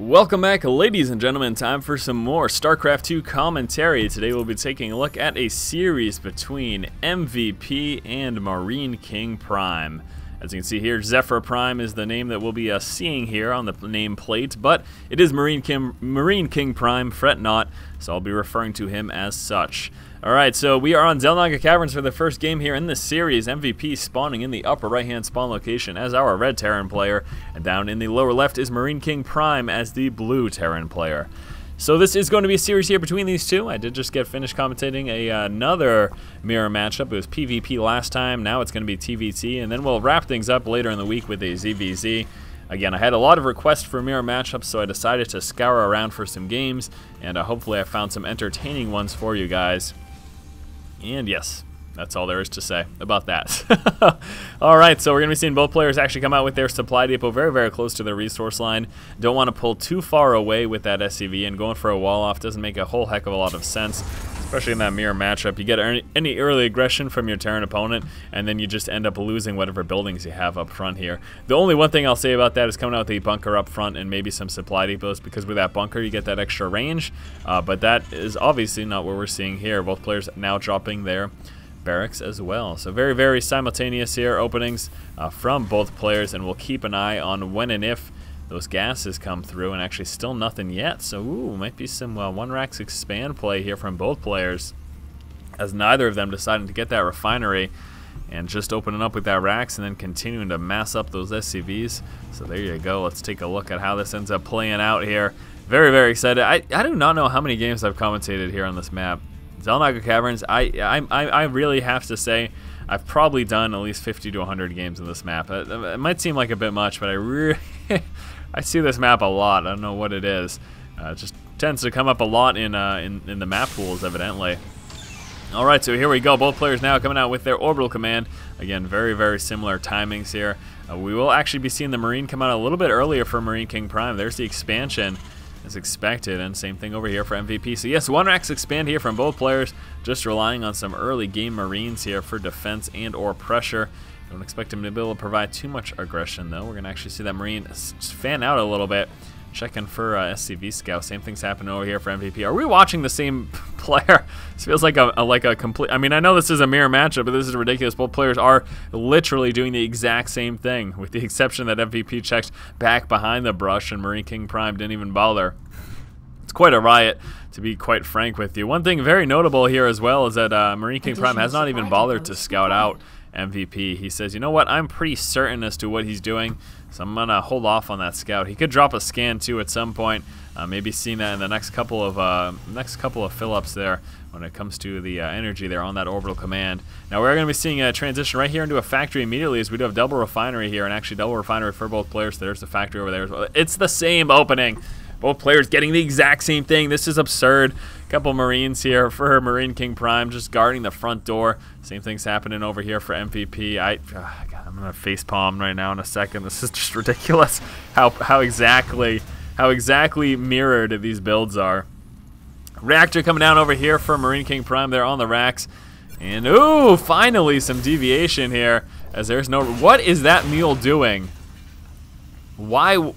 Welcome back, ladies and gentlemen. Time for some more StarCraft 2 commentary. Today we'll be taking a look at a series between MVP and Marine King Prime. As you can see here, Zephyr Prime is the name that we'll be seeing here on the nameplate, but it is Marine King Prime, fret not, so I'll be referring to him as such. Alright, so we are on Xel'Naga Caverns for the first game here in this series. MVP spawning in the upper right-hand spawn location as our red Terran player, and down in the lower left is Marine King Prime as the blue Terran player. So this is going to be a series here between these two. I did just get finished commentating another mirror matchup. It was PvP last time, now it's going to be TVT, and then we'll wrap things up later in the week with a ZVZ. Again, I had a lot of requests for mirror matchups, so I decided to scour around for some games, and hopefully I found some entertaining ones for you guys. And yes, that's all there is to say about that. Alright, so we're going to be seeing both players actually come out with their supply depot very, very close to their resource line. Don't want to pull too far away with that SCV, and going for a wall off doesn't make a whole heck of a lot of sense, especially in that mirror matchup. You get any early aggression from your Terran opponent, and then you just end up losing whatever buildings you have up front here. The only one thing I'll say about that is coming out with a bunker up front and maybe some supply depots, because with that bunker you get that extra range, but that is obviously not what we're seeing here. Both players now dropping their barracks as well. So very, very simultaneous here openings from both players, and we'll keep an eye on when and if those gases come through, and actually still nothing yet. So might be some one racks expand play here from both players, as neither of them deciding to get that refinery and just opening up with that racks and then continuing to mass up those SCVs. So there you go. Let's take a look at how this ends up playing out here. Very, very excited. I do not know how many games I've commentated here on this map. Xel'Naga Caverns, I really have to say I've probably done at least 50 to 100 games in this map. It might seem like a bit much, but I really I see this map a lot. I don't know what it is. It just tends to come up a lot in the map pools, evidently. Alright, so here we go. Both players now coming out with their orbital command. Again, very, very similar timings here. We will actually be seeing the Marine come out a little bit earlier for Marine King Prime. There's the expansion as expected, and same thing over here for MVP. So yes, one racks expand here from both players, just relying on some early game Marines here for defense and or pressure. Don't expect him to be able to provide too much aggression though. We're going to actually see that Marine fan out a little bit, checking for SCV scout. Same thing's happening over here for MVP. Are we watching the same player? This feels like a complete, I mean, I know this is a mirror matchup, but this is ridiculous. Both players are literally doing the exact same thing, with the exception that MVP checked back behind the brush and Marine King Prime didn't even bother. It's quite a riot, to be quite frank with you. One thing very notable here as well is that Marine King Prime has not even bothered to scout out MVP. He says, you know what, I'm pretty certain as to what he's doing, so I'm gonna hold off on that scout. He could drop a scan too at some point, maybe seeing that in the next couple of fill-ups there when it comes to the energy there on that orbital command. Now we're going to be seeing a transition right here into a factory immediately, as we do have double refinery here, and actually double refinery for both players. There's the factory over there as well. It's the same opening. Both players getting the exact same thing. This is absurd. Couple Marines here for Marine King Prime, just guarding the front door. Same thing's happening over here for MVP. God, I'm gonna facepalm right now in a second. This is just ridiculous. How exactly mirrored these builds are. Reactor coming down over here for Marine King Prime. They're on the racks, and ooh, finally some deviation here. As there's no. What is that mule doing? Why?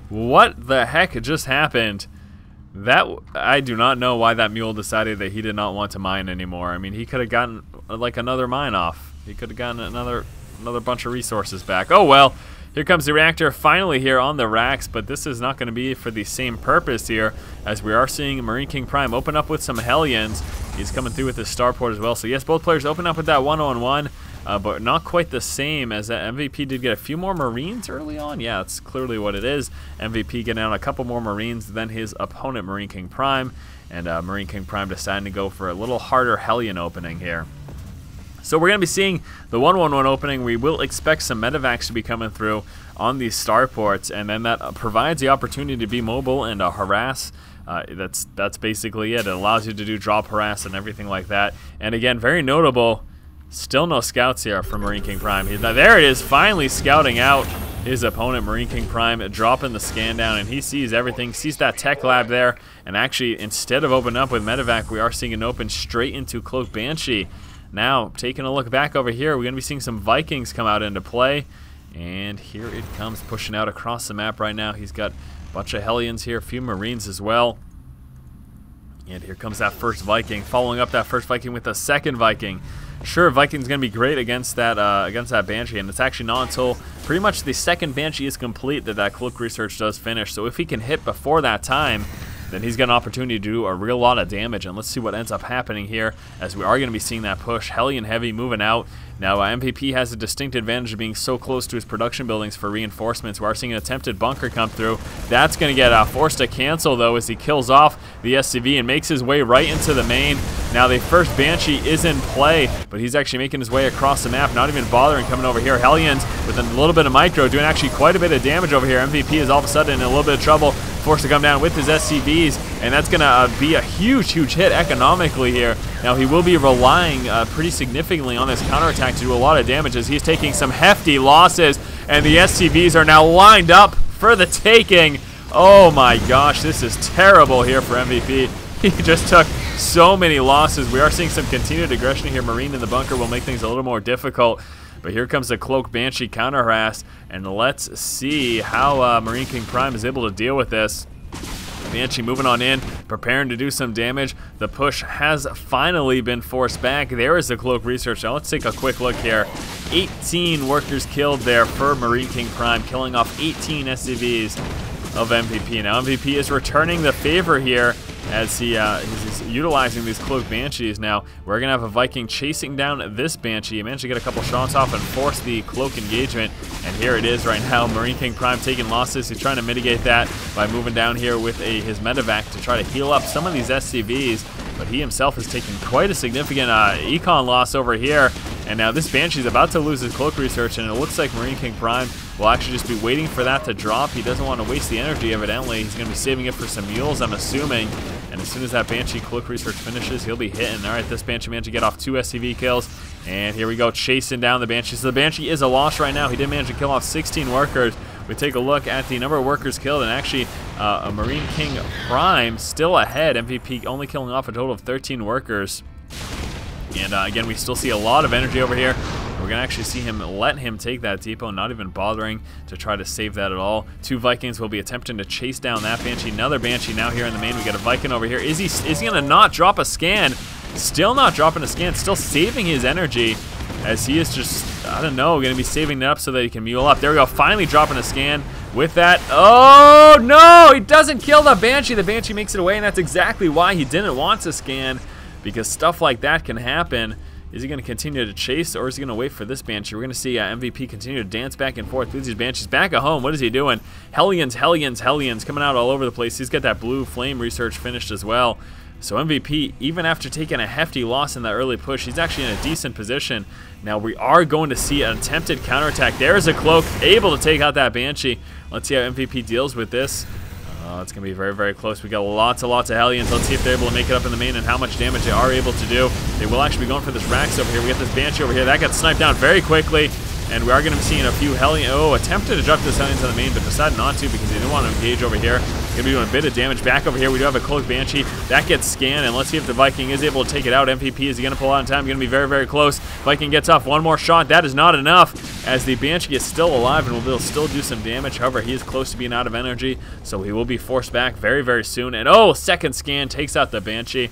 What the heck just happened? I do not know why that mule decided that he did not want to mine anymore. I mean, he could have gotten like another mine off. He could have gotten another bunch of resources back. Oh well, here comes the reactor finally here on the racks, but this is not going to be for the same purpose here, as we are seeing Marine King Prime open up with some Hellions. He's coming through with his starport as well. So yes, both players open up with that 1-on-1. But not quite the same, as that MVP did get a few more Marines early on. Yeah, that's clearly what it is. MVP getting out a couple more Marines than his opponent, Marine King Prime. And Marine King Prime deciding to go for a little harder Hellion opening here. So we're going to be seeing the 1-1-1 opening. We will expect some medevacs to be coming through on these starports, and then that provides the opportunity to be mobile and harass. That's basically it. It allows you to do drop harass and everything like that. And again, very notable, still no scouts here from Marine King Prime. There it is, finally scouting out his opponent, Marine King Prime, dropping the scan down, and he sees everything, sees that tech lab there, and actually, instead of opening up with medevac, we are seeing an open straight into Cloak Banshee. Now, taking a look back over here, we're going to be seeing some Vikings come out into play, and here it comes, pushing out across the map right now. He's got Bunch of Hellions here, a few Marines as well. And here comes that first Viking, following up that first Viking with a second Viking. Sure, Viking's going to be great against that Banshee, and it's actually not until pretty much the second Banshee is complete that cloak research does finish. So if he can hit before that time, then he's got an opportunity to do a real lot of damage. And let's see what ends up happening here, as we are going to be seeing that push. Hellion heavy moving out. Now, MKP has a distinct advantage of being so close to his production buildings for reinforcements. We are seeing an attempted bunker come through. That's going to get forced to cancel, though, as he kills off the SCV and makes his way right into the main. Now, the first Banshee is in play, but he's actually making his way across the map, not even bothering coming over here. Hellions with a little bit of micro, doing actually quite a bit of damage over here. MVP is all of a sudden in a little bit of trouble, forced to come down with his SCVs, and that's going to be a huge hit economically here. Now, he will be relying pretty significantly on this counterattack to do a lot of damage, as he's taking some hefty losses, and the SCVs are now lined up for the taking. Oh my gosh, this is terrible here for MVP. He just took so many losses. We are seeing some continued aggression here. Marine in the bunker will make things a little more difficult. But here comes the Cloak Banshee counter harass, and let's see how Marine King Prime is able to deal with this. Banshee moving on in, preparing to do some damage. The push has finally been forced back. There is the Cloak Research. Now let's take a quick look here. 18 workers killed there for Marine King Prime, killing off 18 SCVs of MVP. Now MVP is returning the favor here, as he's utilizing these Cloak Banshees. Now, we're going to have a Viking chasing down this Banshee. He managed to get a couple shots off and force the Cloak engagement. And here it is right now. Marine King Prime taking losses. He's trying to mitigate that by moving down here with his medevac to try to heal up some of these SCVs. But he himself is taking quite a significant econ loss over here. And now this Banshee's about to lose his Cloak Research, and it looks like Marine King Prime will actually just be waiting for that to drop. He doesn't want to waste the energy, evidently. He's going to be saving it for some mules, I'm assuming. And as soon as that Banshee Cloak Research finishes, he'll be hitting. All right, this Banshee managed to get off 2 SCV kills. And here we go, chasing down the Banshee. So the Banshee is a loss right now. He did manage to kill off 16 workers. We take a look at the number of workers killed, and actually a Marine King Prime still ahead. MVP only killing off a total of 13 workers. And again, we still see a lot of energy over here. We're going to actually see him let him take that depot, not even bothering to try to save that at all. 2 Vikings will be attempting to chase down that Banshee. Another Banshee now here in the main. We got a Viking over here. Is he going to not drop a scan? Still not dropping a scan. Still saving his energy, as he is just, I don't know, going to be saving it up so that he can mule up. There we go. Finally dropping a scan with that. Oh, no! He doesn't kill the Banshee. The Banshee makes it away, and that's exactly why he didn't want to scan, because stuff like that can happen. Is he going to continue to chase, or is he going to wait for this Banshee? We're going to see MVP continue to dance back and forth with these Banshees. Back at home, what is he doing? Hellions, Hellions, Hellions coming out all over the place. He's got that blue flame research finished as well. So MVP, even after taking a hefty loss in that early push, he's actually in a decent position. Now we are going to see an attempted counterattack. There's a Cloak, able to take out that Banshee. Let's see how MVP deals with this. It's going to be very, very close. We got lots of Hellions. Let's see if they're able to make it up in the main and how much damage they are able to do. They will actually be going for this Rax over here. We got this Banshee over here. That got sniped down very quickly. And we are going to be seeing a few Hellions. Oh, attempted to drop this Hellions on the main, but decided not to because he didn't want to engage over here. Going to be doing a bit of damage. Back over here, we do have a Cloak Banshee. That gets scanned, and let's see if the Viking is able to take it out. MVP, is he going to pull out in time? Going to be very, very close. Viking gets off one more shot. That is not enough, as the Banshee is still alive and will be able to still do some damage. However, he is close to being out of energy, so he will be forced back very, very soon. And oh, second scan takes out the Banshee.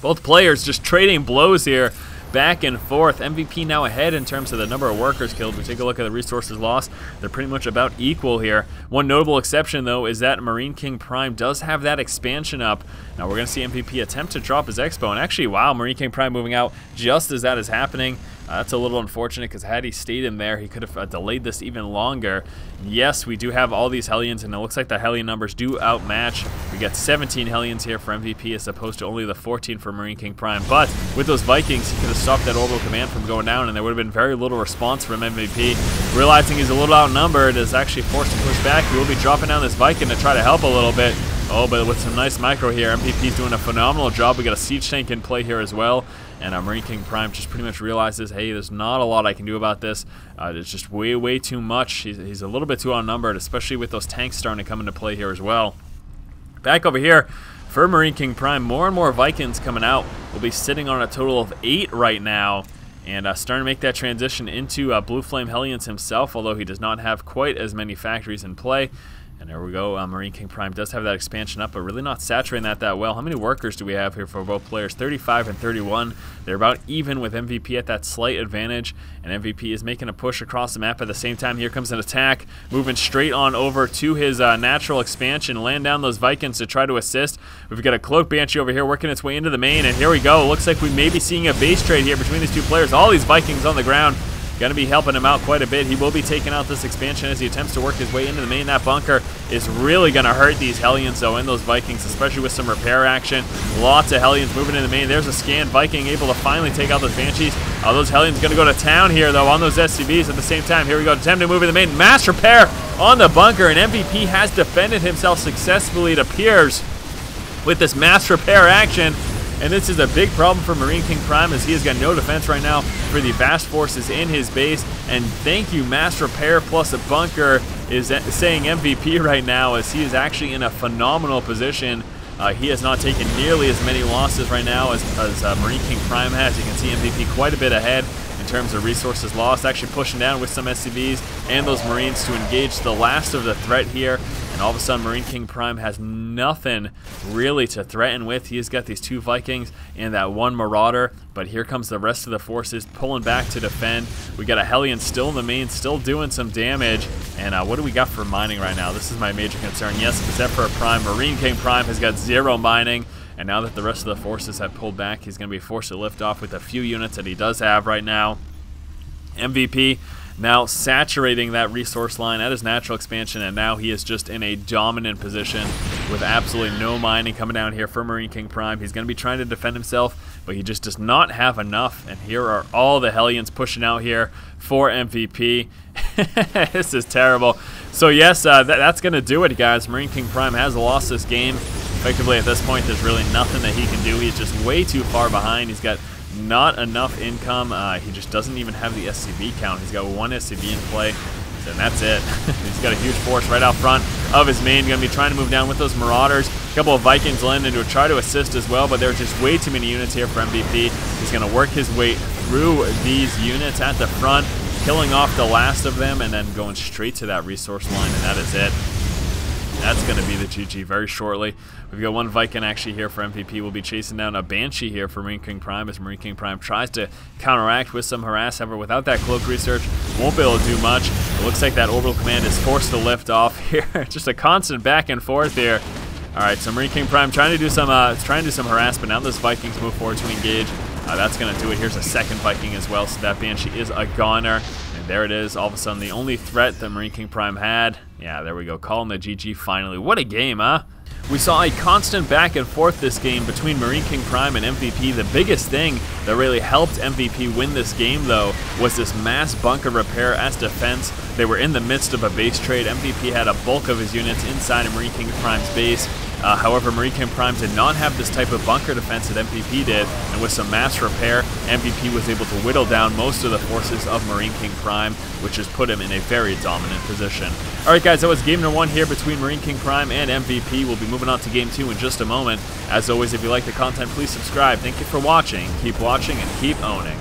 Both players just trading blows here. Back and forth. MVP now ahead in terms of the number of workers killed. We take a look at the resources lost. They're pretty much about equal here. One notable exception, though, is that Marine King Prime does have that expansion up. Now we're going to see MVP attempt to drop his Expo. And actually, wow, Marine King Prime moving out just as that is happening. That's a little unfortunate, because had he stayed in there, he could have delayed this even longer. Yes, we do have all these Hellions, and it looks like the Hellion numbers do outmatch. We got 17 Hellions here for MVP as opposed to only the 14 for Marine King Prime. But with those Vikings, he could have stopped that orbital command from going down, and there would have been very little response from MVP. Realizing he's a little outnumbered, is actually forced to push back. He will be dropping down this Viking to try to help a little bit. Oh, but with some nice micro here, MVP's doing a phenomenal job. We got a siege tank in play here as well. And Marine King Prime just pretty much realizes, hey, there's not a lot I can do about this. It's just way, way too much. He's a little bit too outnumbered, especially with those tanks starting to come into play here as well. Back over here, for Marine King Prime, more and more Vikings coming out. We'll be sitting on a total of 8 right now. And starting to make that transition into Blue Flame Hellions himself, although he does not have quite as many factories in play. And there we go. Marine King Prime does have that expansion up, but really not saturating that well. How many workers do we have here for both players? 35 and 31. They're about even with MVP at that slight advantage, and MVP is making a push across the map. At the same time, here comes an attack, moving straight on over to his natural expansion, laying down those Vikings to try to assist. We've got a Cloak Banshee over here working its way into the main, and here we go. Looks like we may be seeing a base trade here between these two players. All these Vikings on the ground. Going to be helping him out quite a bit. He will be taking out this expansion as he attempts to work his way into the main. That bunker is really going to hurt these Hellions, though, and those Vikings, especially with some repair action. Lots of Hellions moving in the main. There's a scanned Viking able to finally take out those Banshees. Those Hellions going to go to town here, though, on those SCVs at the same time. Here we go. Attempt to move in the main. Mass repair on the bunker, and MVP has defended himself successfully, it appears, with this mass repair action. And this is a big problem for Marine King Prime, as he has got no defense right now for the vast forces in his base. And thank you, mass repair plus a bunker is saying MVP right now, as he is actually in a phenomenal position. He has not taken nearly as many losses right now as Marine King Prime has. You can see MVP quite a bit ahead in terms of resources lost, actually pushing down with some SCVs and those Marines to engage the last of the threat here. And all of a sudden, Marine King Prime has nothing really to threaten with. He has got these two Vikings and that one Marauder, but here comes the rest of the forces pulling back to defend. We got a Hellion still in the main, still doing some damage. And what do we got for mining right now? This is my major concern. Yes, except for a Prime, Marine King Prime has got 0 mining. And now that the rest of the forces have pulled back, he's going to be forced to lift off with the few units that he does have right now. MVP now saturating that resource line at his natural expansion, and now he is just in a dominant position with absolutely no mining coming down here for Marine King Prime. He's going to be trying to defend himself, but he just does not have enough. And here are all the Hellions pushing out here for MVP. This is terrible. So yes, that's going to do it, guys. Marine King Prime has lost this game. Effectively, at this point, there's really nothing that he can do. He's just way too far behind. He's got not enough income. He just doesn't even have the SCV count. He's got one SCV in play, and that's it. He's got a huge force right out front of his main. Going to be trying to move down with those Marauders. A couple of Vikings landing to try to assist as well, but there's just way too many units here for MVP. He's going to work his way through these units at the front, killing off the last of them, and then going straight to that resource line, and that is it. That's going to be the GG very shortly. We've got one Viking actually here for MVP. We'll be chasing down a Banshee here for Marine King Prime, as Marine King Prime tries to counteract with some harass. However, without that cloak research, won't be able to do much. It looks like that orbital command is forced to lift off here. Just a constant back and forth here. All right, so Marine King Prime trying to do some harass, but now those Vikings move forward to engage. That's going to do it. Here's a second Viking as well, so that Banshee is a goner. And there it is. All of a sudden, the only threat that Marine King Prime had. Yeah, there we go. Calling the GG finally. What a game, huh? We saw a constant back and forth this game between Marine King Prime and MVP. The biggest thing that really helped MVP win this game, though, was this mass bunker repair as defense. They were in the midst of a base trade. MVP had a bulk of his units inside of Marine King Prime's base. However, Marine King Prime did not have this type of bunker defense that MVP did, and with some mass repair, MVP was able to whittle down most of the forces of Marine King Prime, which has put him in a very dominant position. Alright guys, that was game number 1 here between Marine King Prime and MVP. We'll be moving on to game 2 in just a moment. As always, if you like the content, please subscribe. Thank you for watching. Keep watching and keep owning.